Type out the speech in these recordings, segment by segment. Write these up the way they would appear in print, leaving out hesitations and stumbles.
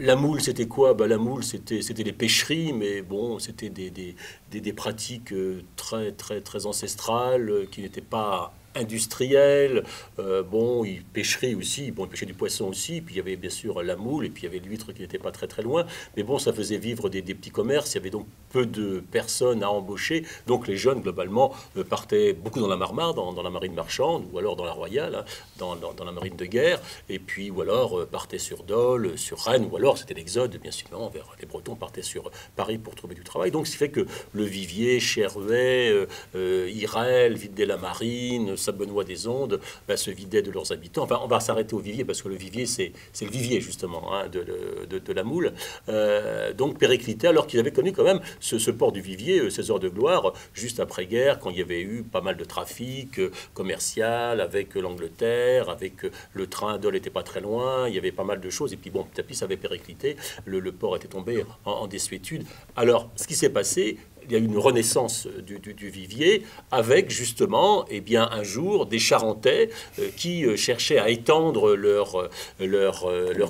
la moule, c'était quoi? La moule, c'était des pêcheries, mais bon, c'était des pratiques très ancestrales qui n'étaient pas industrielles. Bon, ils pêcheraient aussi, bon, ils pêchaient du poisson aussi, puis il y avait bien sûr la moule, et puis il y avait l'huître qui n'était pas très loin. Mais bon, ça faisait vivre des petits commerces, il y avait donc peu de personnes à embaucher. Donc les jeunes, globalement, partaient beaucoup dans la Marmare, dans la marine marchande, ou alors dans la Royale, hein, dans la marine de guerre, et puis, ou alors partaient sur Dole, sur Rennes, ou alors c'était l'exode, bien sûr, vers les Bretons partaient sur Paris pour trouver du travail. Donc, ce qui fait que le Vivier, Cherhuet, Irel, Vide-la-Marine, Saint-Benoît-des-Ondes, se vidaient de leurs habitants. Enfin, on va s'arrêter au Vivier, parce que le Vivier, c'est le Vivier, justement, hein, de la moule. Donc, périclité, alors qu'ils avaient connu quand même ce port du Vivier, ces heures de gloire, juste après-guerre, quand il y avait eu pas mal de trafic commercial avec l'Angleterre, avec le train, Dole n'était pas très loin, il y avait pas mal de choses. Et puis bon, petit à petit, ça avait périclité, le port était tombé en désuétude. Alors, ce qui s'est passé, il y a eu une renaissance du Vivier avec justement, eh bien, un jour, des Charentais qui cherchaient à étendre leur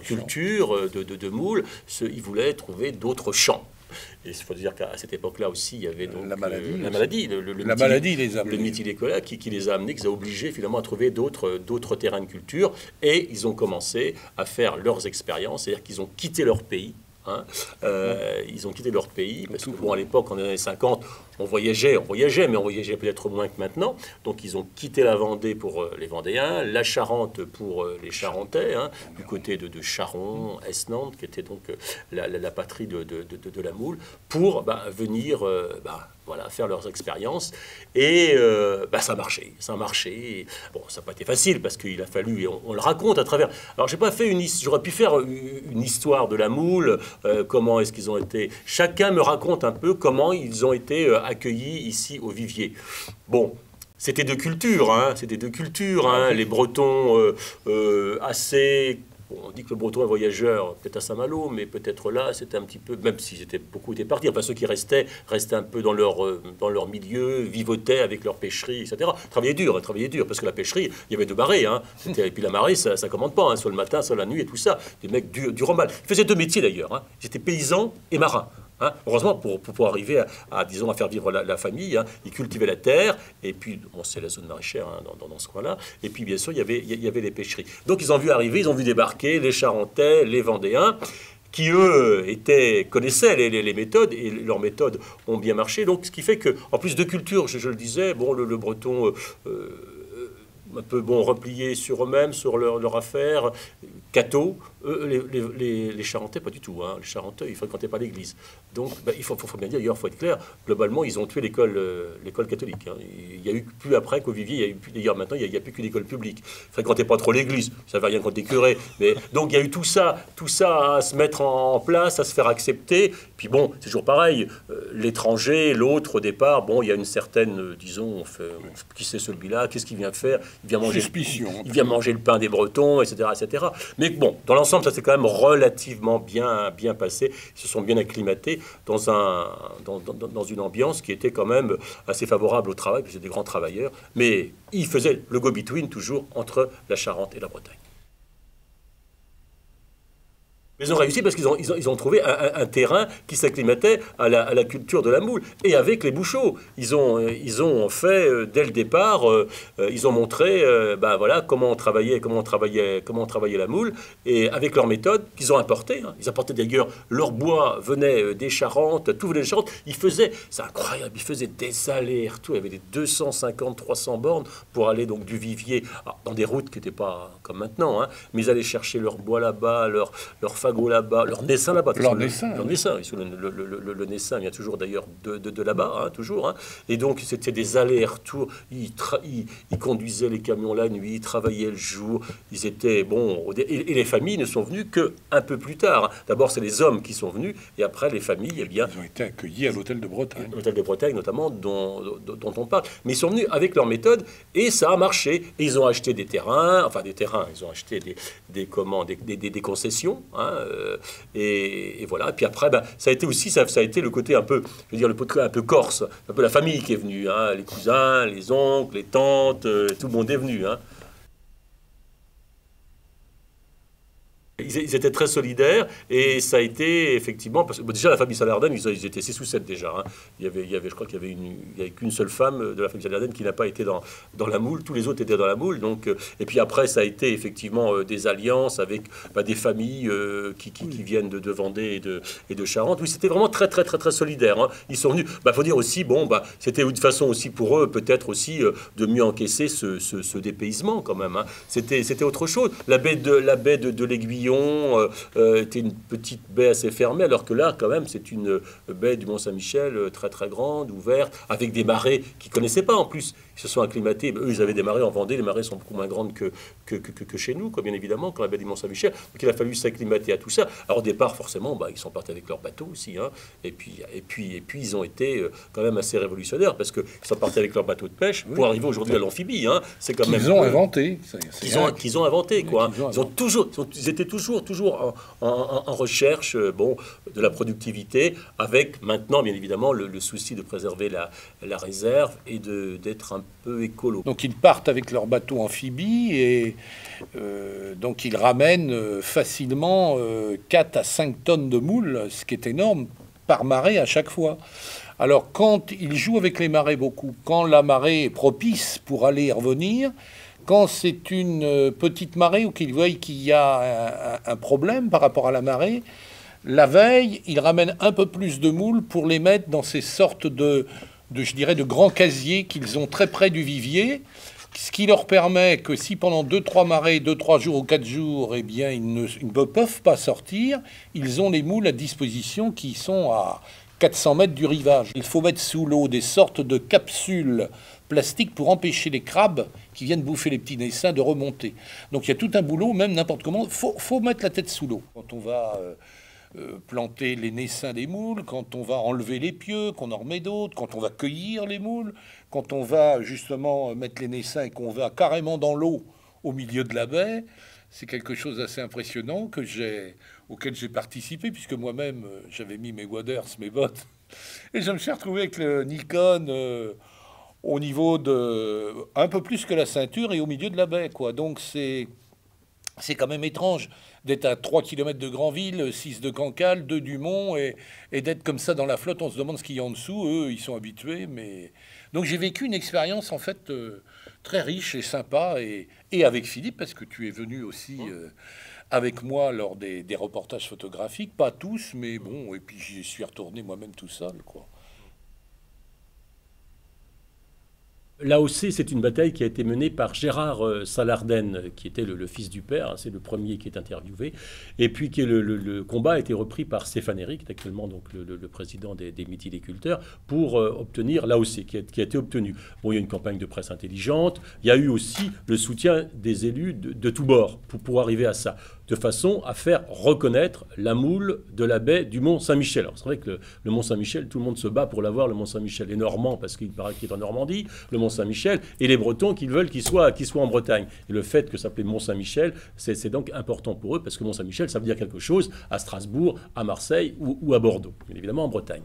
culture de moule. Ils voulaient trouver d'autres champs. Et il faut dire qu'à cette époque-là aussi, il y avait donc la maladie, la maladie les a amenés. Le méthylécola qui les a amenés, qui les a obligés finalement à trouver d'autres terrains de culture. Et ils ont commencé à faire leurs expériences, c'est-à-dire qu'ils ont quitté leur pays. Hein. Ils ont quitté leur pays, parce que bon, à l'époque, en années 50, on voyageait, mais on voyageait peut-être moins que maintenant. Donc ils ont quitté la Vendée pour les Vendéens, la Charente pour les Charentais, hein, du côté de Charon, Est-Nantes, qui était donc la patrie de la moule, pour venir voilà, faire leurs expériences. Et ça a marché. Bon, ça n'a pas été facile, parce qu'il a fallu, et on le raconte à travers... Alors j'ai pas fait j'aurais pu faire une histoire de la moule, comment est-ce qu'ils ont été... Chacun me raconte un peu comment ils ont été accueillis ici au Vivier. Bon, c'était deux cultures, hein, les Bretons assez... Bon, on dit que le Breton est voyageur, peut-être à Saint-Malo, mais peut-être là, c'était un petit peu, même si beaucoup étaient partis, enfin ceux qui restaient un peu dans leur milieu, vivotaient avec leur pêcherie, etc. Travaillaient dur, parce que la pêcherie, il y avait deux marées, hein, et puis la marée, ça commande pas, hein, soit le matin, soit la nuit et tout ça, des mecs durs au mal. Ils faisaient deux métiers d'ailleurs, hein. Ils étaient paysans et marins. Hein, heureusement, pour pouvoir arriver à faire vivre la famille, hein, ils cultivaient la terre, et puis, bon, c'est la zone maraîchère, hein, dans ce coin-là, et puis bien sûr, il y avait les pêcheries. Donc ils ont vu arriver, ils ont vu débarquer les Charentais, les Vendéens, qui eux connaissaient les méthodes, et leurs méthodes ont bien marché. Donc ce qui fait que, en plus de culture, je le disais, bon, le breton... un peu repliés sur eux-mêmes, sur leur affaire, catho. Les Charentais, pas du tout. Hein. Les Charentais, ils ne fréquentaient pas l'église. Donc, il faut bien dire, d'ailleurs, il faut être clair, globalement, ils ont tué l'école catholique. Hein. Il n'y a eu plus après qu'au Vivier, d'ailleurs, maintenant, il n'y a plus qu'une école publique. Ils ne fréquentaient pas trop l'église, ça ne va rien contre des curés. Mais, donc, il y a eu tout ça à se mettre en place, à se faire accepter. Puis bon, c'est toujours pareil. L'étranger, l'autre, au départ, bon, il y a une certaine, disons, qui c'est celui-là, qu'est-ce qu'il vient faire? Il vient manger le pain des Bretons, etc., etc. Mais bon, dans l'ensemble, ça s'est quand même relativement bien passé. Ils se sont bien acclimatés dans une ambiance qui était quand même assez favorable au travail, parce que c'était des grands travailleurs. Mais ils faisaient le go-between toujours entre la Charente et la Bretagne. Mais ils ont réussi parce qu'ils ont trouvé un terrain qui s'acclimatait à la culture de la moule. Et avec les Bouchots, ils ont fait, dès le départ, ils ont montré voilà, comment on travaillait la moule, et avec leur méthode qu'ils ont importée. Hein. Ils apportaient d'ailleurs, leur bois venait des Charentes, tout venait des Charentes. C'est incroyable, ils faisaient des allers-retours. Il y avait des 250-300 bornes pour aller donc du Vivier, dans des routes qui n'étaient pas comme maintenant, hein, mais ils allaient chercher leur bois là-bas, leur là-bas, leur naissin là-bas. Leur naissin. Le naissin vient toujours d'ailleurs de là-bas, hein, toujours. Hein. Et donc, c'était des allers-retours. Ils conduisaient les camions la nuit, ils travaillaient le jour. Ils étaient, bon... Et les familles ne sont venues qu'un peu plus tard. D'abord, c'est les hommes qui sont venus, et après, les familles, eh bien... Ils ont été accueillis à l'hôtel de Bretagne. L'hôtel de Bretagne, notamment, dont on parle. Mais ils sont venus avec leur méthode, et ça a marché. Et ils ont acheté des terrains, ils ont acheté des concessions, hein, et voilà. Et puis après, ça a été aussi, ça a été le côté un peu, je veux dire, le côté un peu corse, un peu la famille qui est venue, hein, les cousins, les oncles, les tantes, tout le monde est venu, hein. ils étaient très solidaires, et ça a été effectivement, parce que déjà la famille Salardenne, ils étaient 6 ou 7 déjà. Hein. Je crois qu'il y avait qu'une seule femme de la famille Salardenne qui n'a pas été dans la moule, tous les autres étaient dans la moule. Donc, et puis après, ça a été effectivement des alliances avec des familles qui viennent de Vendée et de Charente. Oui, c'était vraiment très, très, très, très solidaire. Hein. Ils sont venus, faut dire aussi, c'était une façon aussi pour eux, peut-être aussi, de mieux encaisser ce dépaysement quand même. Hein. C'était autre chose. La baie de l'Aiguillon était une petite baie assez fermée, alors que là, quand même, c'est une baie du Mont-Saint-Michel très, très grande, ouverte, avec des marées qu'ils ne connaissaient pas en plus. Ils se sont acclimatés. Eux, ils avaient des marées en Vendée. Les marées sont beaucoup moins grandes que chez nous, quoi, bien évidemment, quand la baie du Mont-Saint-Michel. Donc il a fallu s'acclimater à tout ça. Alors au départ, forcément, ils sont partis avec leur bateau aussi. Hein. Et puis ils ont été quand même assez révolutionnaires, parce qu'ils sont partis avec leur bateau de pêche pour arriver aujourd'hui à l'amphibie. Hein. C'est quand même... Qu'ils ont inventé. Qu'ils ont inventé, quoi. Ils étaient toujours en recherche de la productivité, avec maintenant, bien évidemment, le souci de préserver la réserve et d'être un peu écolo. Donc ils partent avec leur bateau amphibie et donc ils ramènent facilement 4 à 5 tonnes de moules, ce qui est énorme, par marée à chaque fois. Alors quand ils jouent avec les marées beaucoup, quand la marée est propice pour aller et revenir, quand c'est une petite marée ou qu'ils voient qu'il y a un problème par rapport à la marée, la veille, ils ramènent un peu plus de moules pour les mettre dans ces sortes de grands casiers qu'ils ont très près du vivier, ce qui leur permet que si pendant 2-3 marées, 2-3 jours ou 4 jours, eh bien, ils ne peuvent pas sortir, ils ont les moules à disposition qui sont à 400 mètres du rivage. Il faut mettre sous l'eau des sortes de capsules plastiques pour empêcher les crabes qui viennent bouffer les petits naissins de remonter. Donc il y a tout un boulot, même n'importe comment, faut mettre la tête sous l'eau. Quand on va... planter les naissins des moules, quand on va enlever les pieux, qu'on en remet d'autres, quand on va cueillir les moules, quand on va justement mettre les naissins et qu'on va carrément dans l'eau au milieu de la baie, c'est quelque chose d'assez impressionnant auquel j'ai participé, puisque moi-même j'avais mis mes waders, mes bottes, et je me suis retrouvé avec le Nikon au niveau de un peu plus que la ceinture et au milieu de la baie, quoi. Donc c'est quand même étrange d'être à 3 km de Granville, 6 de Cancale, 2 du Mont, et d'être comme ça dans la flotte. On se demande ce qu'il y a en dessous. Eux, ils sont habitués. Mais... Donc j'ai vécu une expérience, en fait, très riche et sympa. Et avec Philippe, parce que tu es venu aussi avec moi lors des reportages photographiques. Pas tous, mais bon. Et puis j'y suis retourné moi-même tout seul, quoi. L'AOC, c'est une bataille qui a été menée par Gérard Salardenne, qui était le fils du père, hein, c'est le premier qui est interviewé, et puis le combat a été repris par Stéphane Éric, qui est actuellement donc le président des méthyliculteurs, pour obtenir l'AOC, qui a été obtenu. Bon, il y a une campagne de presse intelligente, il y a eu aussi le soutien des élus de tous bords pour arriver à ça, de façon à faire reconnaître la moule de la baie du Mont-Saint-Michel. Alors c'est vrai que le Mont-Saint-Michel, tout le monde se bat pour l'avoir, le Mont-Saint-Michel. Les Normands, parce qu'il paraît qu'il est en Normandie, le Mont-Saint-Michel, et les Bretons qui veulent qu'il soit en Bretagne. Et le fait que ça s'appelait Mont-Saint-Michel, c'est donc important pour eux, parce que Mont-Saint-Michel, ça veut dire quelque chose à Strasbourg, à Marseille ou à Bordeaux, bien évidemment en Bretagne.